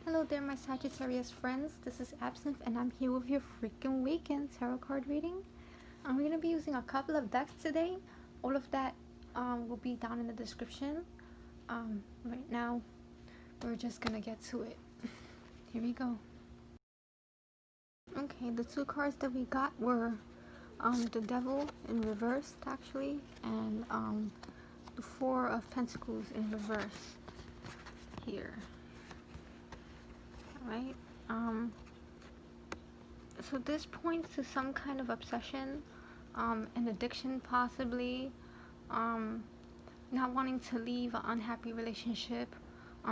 Hello there, my Sagittarius friends. This is Absinthe, and I'm here with your freaking weekend tarot card reading. I'm going to be using a couple of decks today. All of that will be down in the description. Right now, we're just going to get to it. Here we go. Okay, the two cards that we got were the Devil in reverse, actually, and the Four of Pentacles in reverse here. Right? So this points to some kind of obsession, an addiction possibly, not wanting to leave an unhappy relationship,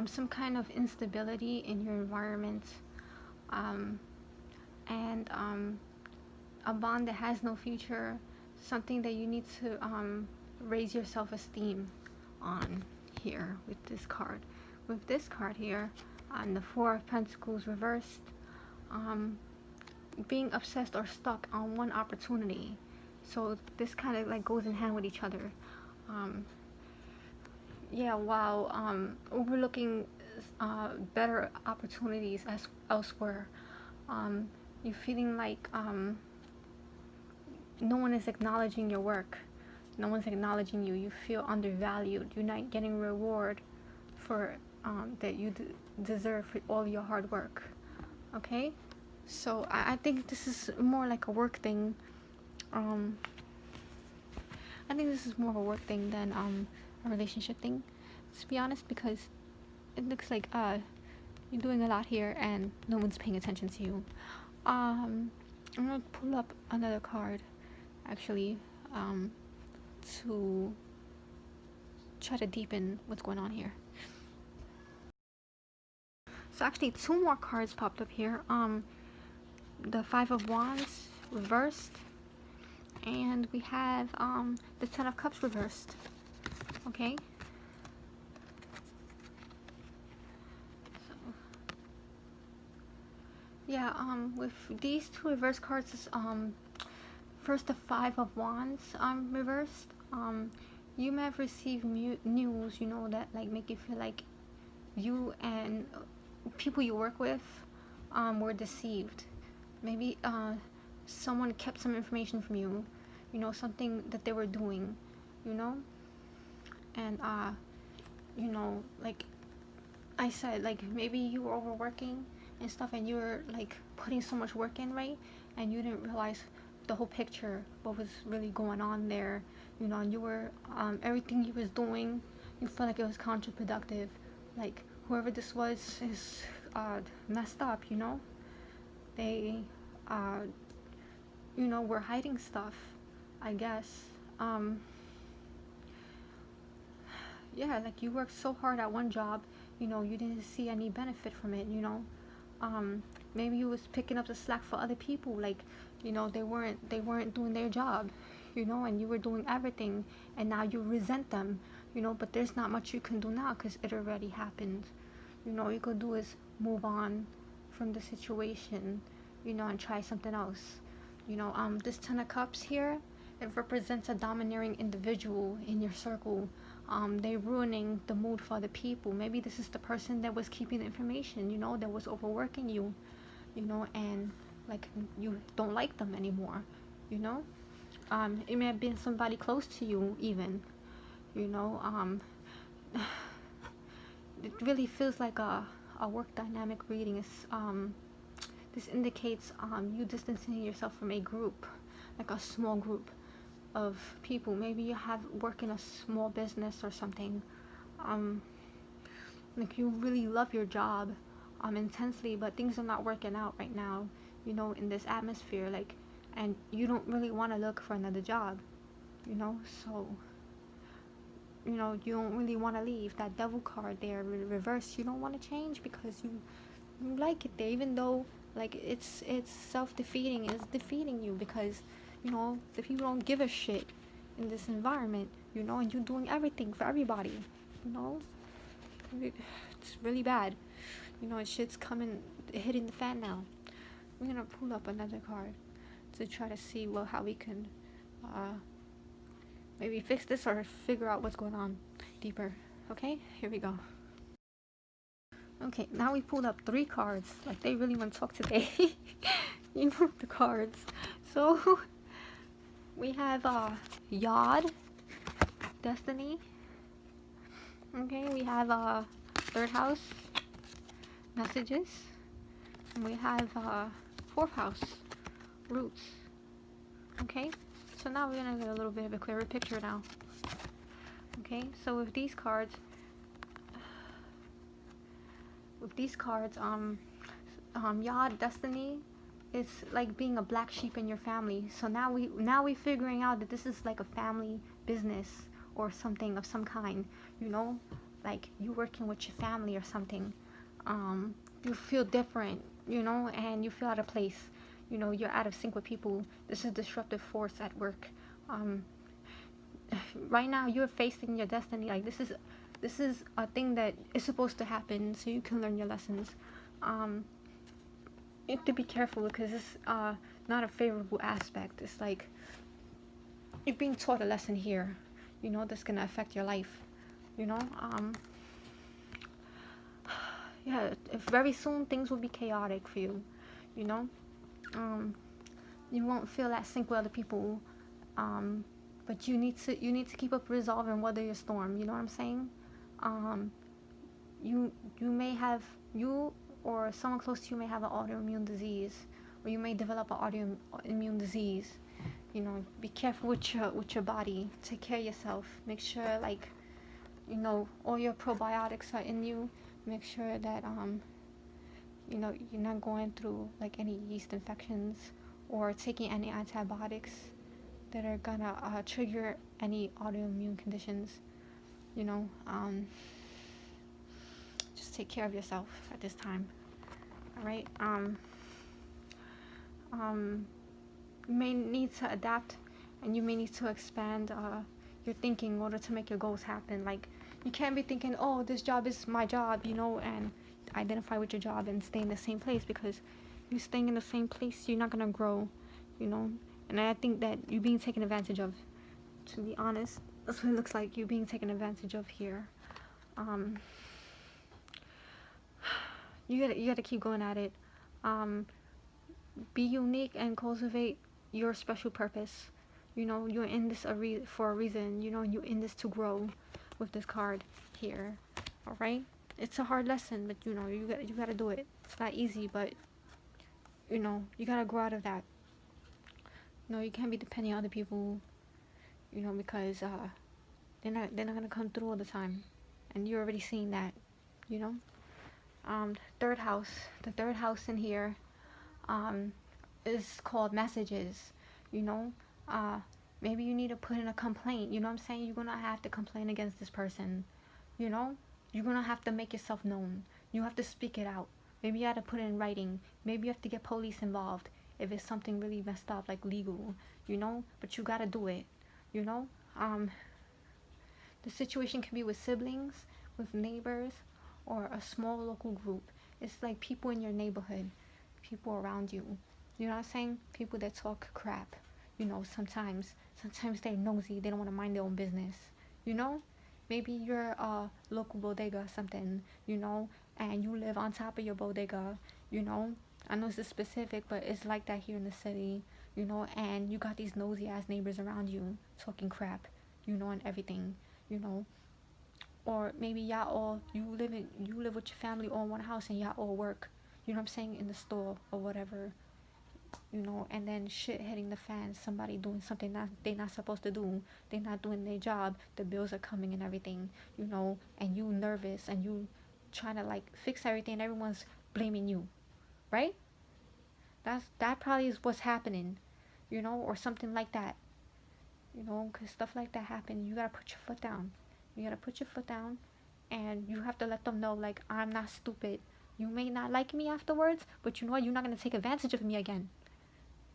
some kind of instability in your environment, and a bond that has no future, something that you need to raise your self-esteem on here with this card. With this card here, on the Four of Pentacles reversed, being obsessed or stuck on one opportunity. So this kind of like goes in hand with each other. While overlooking better opportunities elsewhere, you're feeling like no one is acknowledging your work. No one's acknowledging you. You feel undervalued. You're not getting reward for that you deserve for all your hard work. Okay, so I think this is more like a work thing. I think this is more of a work thing than a relationship thing, to be honest, because it looks like you're doing a lot here and no one's paying attention to you. I'm gonna pull up another card actually to try to deepen what's going on here. So actually two more cards popped up here. The Five of Wands reversed, and we have the Ten of Cups reversed. Okay, so yeah, with these two reverse cards, first the Five of Wands reversed. You may have received news, that like make you feel like you and people you work with were deceived. Maybe someone kept some information from you, something that they were doing, and like I said, like maybe you were overworking and stuff, and you were like putting so much work in, right? And you didn't realize the whole picture, what was really going on there, and you were everything you was doing, you felt like it was counterproductive. Like whoever this was is messed up, they were hiding stuff, I guess. Like you worked so hard at one job, you didn't see any benefit from it, maybe you was picking up the slack for other people, like they weren't doing their job, and you were doing everything, and now you resent them, but there's not much you can do now because it already happened. All you could do is move on from the situation, and try something else. This Ten of Cups here, it represents a domineering individual in your circle. They're ruining the mood for other people. Maybe this is the person that was keeping the information, that was overworking you, and like you don't like them anymore, it may have been somebody close to you even, it really feels like a work dynamic reading. Is this indicates you distancing yourself from a group, like a small group of people. Maybe you have work in a small business or something, like you really love your job intensely, but things are not working out right now, in this atmosphere, like, and you don't really want to look for another job, so you don't really want to leave. That Devil card there reversed, you don't want to change because you like it there, even though like it's self-defeating. It's defeating you because the people don't give a shit in this environment, and you're doing everything for everybody, it's really bad, and shit's hitting the fan now. We're gonna pull up another card to try to see how we can maybe fix this or figure out what's going on deeper. Okay, here we go. Okay, now we pulled up 3 cards. Like, they really want to talk today. You know, the cards. So, we have Yod, Destiny. Okay, we have 3rd house, Messages. And we have 4th house, Roots. Okay, so now we're gonna get a little bit of a clearer picture now. Okay, so with these cards, Yod, Destiny, it's like being a black sheep in your family. So now we figuring out that this is like a family business or something of some kind, you know, like you working with your family or something. You feel different, you know, and you feel out of place. You know, you're out of sync with people. This is disruptive force at work. Right now you're facing your destiny. Like, this is a thing that is supposed to happen so you can learn your lessons. You have to be careful because it's not a favorable aspect. It's like you're being taught a lesson here, you know, that's gonna affect your life, you know. Yeah, if very soon things will be chaotic for you, you know. You won't feel that sync with other people, but you need to keep up resolve and weather your storm. You know what I'm saying? You may have, you or someone close to you may have an autoimmune disease, or you may develop an autoimmune disease. You know, be careful with your body. Take care of yourself. Make sure, like, you know, all your probiotics are in you. Make sure that you know, you're not going through like any yeast infections or taking any antibiotics that are gonna trigger any autoimmune conditions. You know, just take care of yourself at this time. All right. You may need to adapt, and you may need to expand your thinking in order to make your goals happen. Like, you can't be thinking, oh, this job is my job, you know, and identify with your job and stay in the same place, because you're staying in the same place, you're not gonna grow, you know. And I think that you're being taken advantage of. To be honest, that's what it looks like. You're being taken advantage of here. You gotta keep going at it. Be unique and cultivate your special purpose. You know, you're in this for a reason. You know, you're in this to grow with this card here. All right, it's a hard lesson, but you know, you gotta do it. It's not easy, but you know, you gotta grow out of that. You know, you can't be depending on other people, you know, because they're not gonna come through all the time, and you're already seeing that, you know. The third house in here is called Messages. You know, maybe you need to put in a complaint. You know what I'm saying? You're gonna have to complain against this person. You know, you're gonna have to make yourself known. You have to speak it out. Maybe you have to put it in writing. Maybe you have to get police involved if it's something really messed up, like legal. You know, but you gotta do it. You know, the situation can be with siblings, with neighbors, or a small local group. It's like people in your neighborhood, people around you. You know what I'm saying? People that talk crap. You know, sometimes they're nosy. They don't want to mind their own business. You know? Maybe you're a local bodega or something, you know, and you live on top of your bodega, you know. I know this is specific, but it's like that here in the city, you know, and you got these nosy ass neighbors around you talking crap, you know, and everything, you know. Or maybe you live with your family all in one house and y'all all work, you know what I'm saying, in the store or whatever, you know, and then shit hitting the fan, somebody doing something that they're not supposed to do, they're not doing their job, the bills are coming and everything, you know, and you nervous and you trying to like fix everything and everyone's blaming you, right? That probably is what's happening, you know, or something like that, you know, because stuff like that happen. You gotta put your foot down. You gotta put your foot down, and you have to let them know, like, I'm not stupid. You may not like me afterwards, but you know what? You're not gonna take advantage of me again.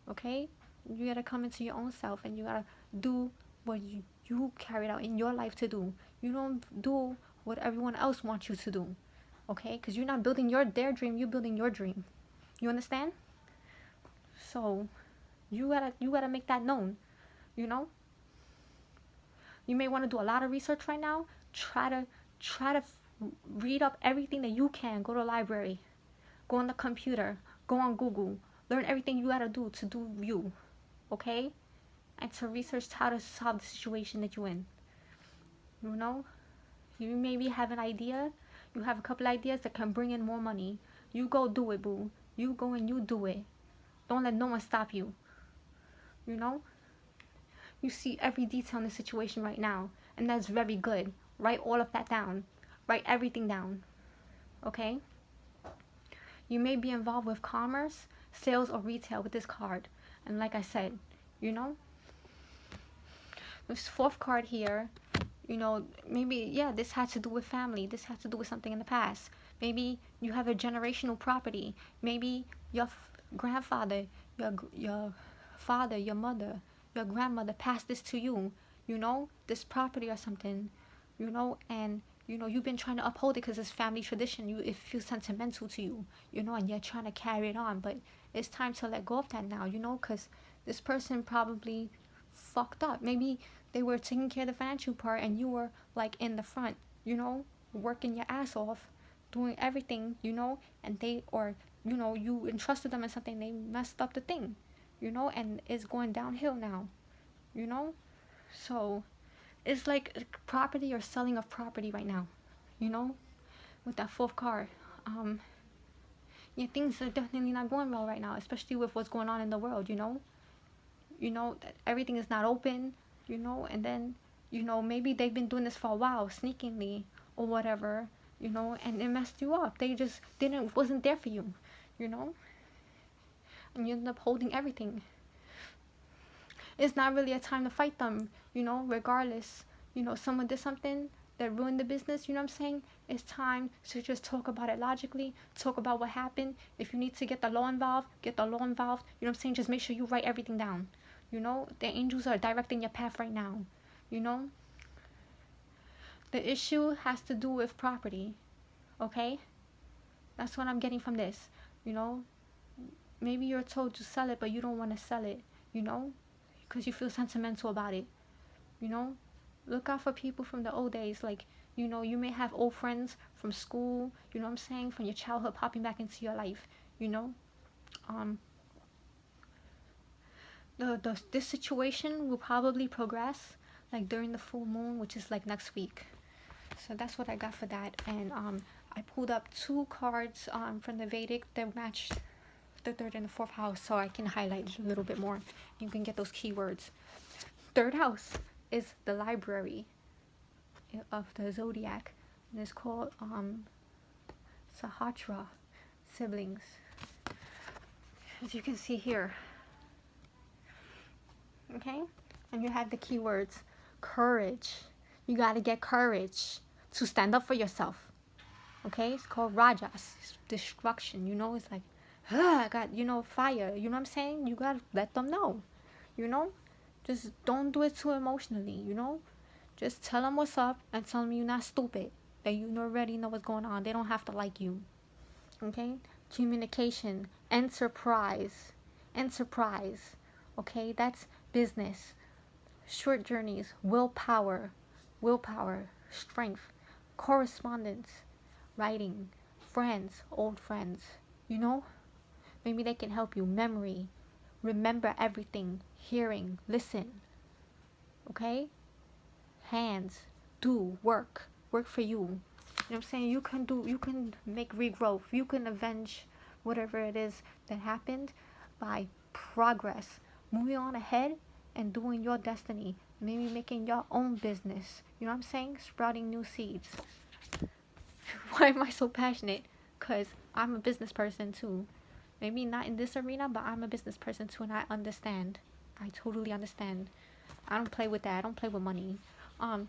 Okay? You gotta come into your own self, and you gotta do what you carried out in your life to do. You don't do what everyone else wants you to do. Okay? Because you're not building their dream. You're building your dream. You understand? So you gotta make that known. You know. You may want to do a lot of research right now. Try to Read up everything that you can. Go to the library. Go on the computer. Go on Google. Learn everything you gotta do to do you. Okay? And to research how to solve the situation that you're in. You know? You maybe have an idea. You have a couple ideas that can bring in more money. You go do it, boo. You go and you do it. Don't let no one stop you. You know? You see every detail in the situation right now. And that's very good. Write all of that down. Write everything down. Okay? You may be involved with commerce, sales, or retail with this card. And like I said, you know, this fourth card here, you know, maybe, yeah, this had to do with family. This had to do with something in the past. Maybe you have a generational property. Maybe your grandfather, your father, your mother, your grandmother passed this to you, you know, this property or something, you know, and, you know, you've been trying to uphold it because it's family tradition. It feels sentimental to you, you know, and you're trying to carry it on. But it's time to let go of that now, you know, because this person probably fucked up. Maybe they were taking care of the financial part and you were like in the front, you know, working your ass off, doing everything, you know, and they, or, you know, you entrusted them in something, they messed up the thing, you know, and it's going downhill now, you know. So it's like property or selling of property right now, you know, with that fourth card. Yeah, things are definitely not going well right now, especially with what's going on in the world, you know. You know, that everything is not open, you know, and then, you know, maybe they've been doing this for a while, sneakingly, or whatever, you know, and it messed you up. They just wasn't there for you, you know, and you end up holding everything. It's not really a time to fight them, you know, regardless, you know, someone did something that ruined the business, you know what I'm saying? It's time to just talk about it logically, talk about what happened. If you need to get the law involved, get the law involved, you know what I'm saying? Just make sure you write everything down. You know, the angels are directing your path right now. You know, the issue has to do with property. Okay, that's what I'm getting from this. You know, maybe you're told to sell it, but you don't want to sell it. You know, because you feel sentimental about it. You know, look out for people from the old days. Like, you know, you may have old friends from school. You know what I'm saying? From your childhood popping back into your life. You know, this situation will probably progress like during the full moon, which is like next week. So that's what I got for that. And I pulled up 2 cards from the Vedic that matched the 3rd and the 4th house, so I can highlight a little bit more. You can get those keywords. 3rd house is the library of the zodiac, and it's called Sagittarius, siblings, as you can see here. Okay, and you have the keywords courage. You got to get courage to stand up for yourself. Okay, it's called Rajas, it's destruction. You know, it's like, I got, you know, fire. You know what I'm saying? You got to let them know. You know, just don't do it too emotionally. You know, just tell them what's up and tell them you're not stupid, that you already know what's going on. They don't have to like you. Okay, communication, enterprise. Okay, that's business. Short journeys, willpower, strength, correspondence, writing, friends, old friends, you know, maybe they can help you. Memory, remember everything. Hearing, listen. Okay, hands, do work for you. You know what I'm saying? You can make regrowth. You can avenge whatever it is that happened by progress, moving on ahead and doing your destiny, maybe making your own business. You know what I'm saying? Sprouting new seeds. Why am I so passionate? Because I'm a business person too. Maybe not in this arena, but I'm a business person too, and I understand. I totally understand. I don't play with that. I don't play with money.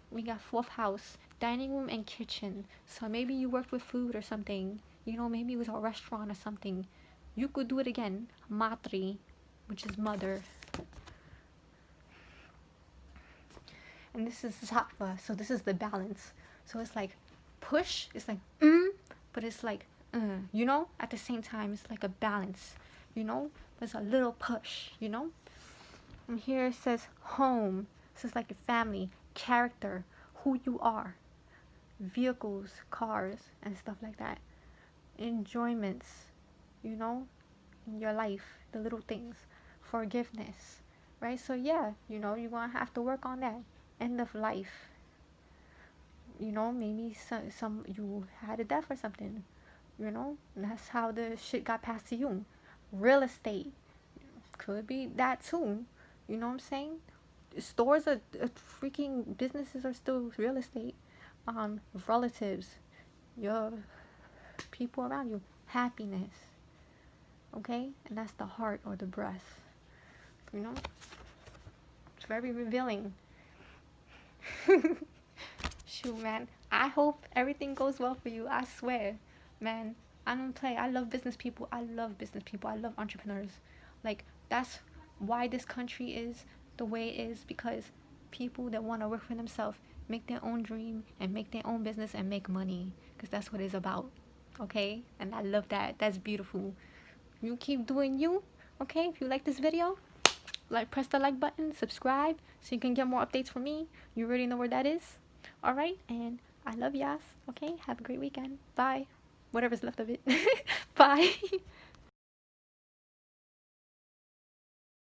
We got 4th house, dining room and kitchen. So maybe you worked with food or something. You know, maybe it was a restaurant or something. You could do it again. Matri, which is mother. And this is sattva, so this is the balance. So it's like push, it's like but it's like you know, at the same time it's like a balance, you know, there's a little push, you know. And here it says home. This is like your family, character, who you are, vehicles, cars, and stuff like that. Enjoyments, you know, in your life, the little things, forgiveness, right? So yeah, you know, you're gonna have to work on that. End of life, you know, maybe some you had a death or something, you know, and that's how the shit got passed to you. Real estate could be that too, you know what I'm saying? Stores are freaking businesses are still real estate. Relatives, your people around you, happiness, okay? And that's the heart or the breath, you know? It's very revealing. Shoot, man. I hope everything goes well for you. I swear, man. I don't play. I love business people. I love business people. I love entrepreneurs. Like, that's why this country is the way it is, because people that want to work for themselves, make their own dream and make their own business and make money, because that's what it's about. Okay? And I love that. That's beautiful. You keep doing you. Okay? If you like this video, like, press the like button, subscribe so you can get more updates from me. You already know where that is. Alright, and I love y'all. Okay, have a great weekend. Bye. Whatever's left of it. Bye.